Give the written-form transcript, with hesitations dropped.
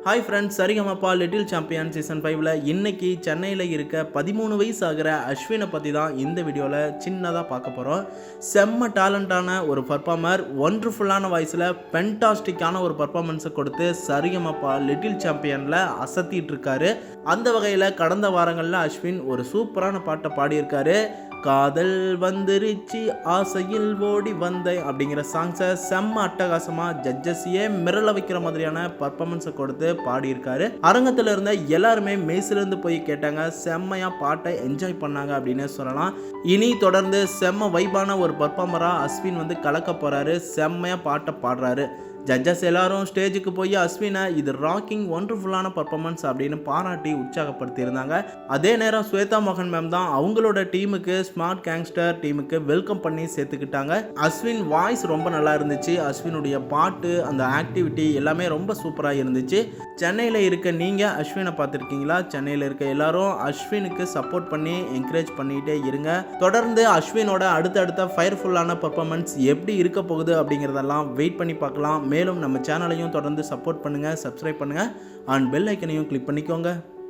Hi friends, Saregamapa little champion season 5ல் இன்னைக்கு சென்னையில் இருக்க 13 வயசு ஆகிற அஸ்வினை பற்றி தான் இந்த வீடியோவில் சின்னதாக பார்க்க போகிறோம். செம்ம டேலண்டான ஒரு பர்ஃபார்மர், ஒண்டர்ஃபுல்லான வாய்ஸில் ஃபென்டாஸ்டிக்கான ஒரு பர்ஃபார்மன்ஸை கொடுத்து சரிகமப்பா லிட்டில் சாம்பியனில் அசத்திட்டு இருக்காரு. அந்த வகையில் கடந்த வாரங்களில் அஸ்வின் ஒரு சூப்பரான பாட்டை பாடியிருக்காரு. காதல் வந்துருச்சு ஆசையில் ஓடி வந்தேன் அப்படிங்கிற சாங்ஸை செம்ம அட்டகாசமாக ஜட்ஜஸையே மிரள வைக்கிற மாதிரியான பர்ஃபார்மன்ஸை கொடுத்து பாடியிருக்காரு. அரங்கத்தில் இருந்த எல்லாருமே மெய்சிலிருந்து போய் கேட்டாங்க. செம்மையாக பாட்டை என்ஜாய் பண்ணாங்க அப்படின்னு சொல்லலாம். இனி தொடர்ந்து செம்ம வைபான ஒரு பர்ஃபார்மராக அஸ்வின் கலக்க போகிறாரு. செம்மையாக பாட்டை பாடுறாரு. ஜட்ஜஸ் எல்லாரும் ஸ்டேஜுக்கு போய் அஸ்வினை இது ராக்கிங் ஒண்டர்ஃபுல்லான பர்ஃபார்மன்ஸ் அப்படின்னு பாராட்டி உற்சாகப்படுத்தியிருந்தாங்க. அதே நேரம் ஸ்வேதா மோகன் மேம் தான் அவங்களோட டீமுக்கு, ஸ்மார்ட் கேங்ஸ்டர் டீமுக்கு வெல்கம் பண்ணி சேர்த்துக்கிட்டாங்க. அஸ்வின் வாய்ஸ் ரொம்ப நல்லா இருந்துச்சு. அஸ்வினுடைய பாட்டு, அந்த ஆக்டிவிட்டி எல்லாமே ரொம்ப சூப்பராக இருந்துச்சு. சென்னையில் இருக்க நீங்கள் அஸ்வினை பார்த்துருக்கீங்களா? சென்னையில் இருக்க எல்லாரும் அஸ்வினுக்கு சப்போர்ட் பண்ணி என்கரேஜ் பண்ணிகிட்டே இருங்க. தொடர்ந்து அஸ்வினோட அடுத்தடுத்த ஃபயர்ஃபுல்லான பர்ஃபார்மன்ஸ் எப்படி இருக்க போகுது அப்படிங்கிறதெல்லாம் வெயிட் பண்ணி பார்க்கலாம். மேலும் நம்ம சேனலையும் தொடர்ந்து சப்போர்ட் பண்ணுங்கள், சப்ஸ்கிரைப் பண்ணுங்கள், அண்ட் பெல் ஐக்கனையும் கிளிக் பண்ணிக்கோங்க.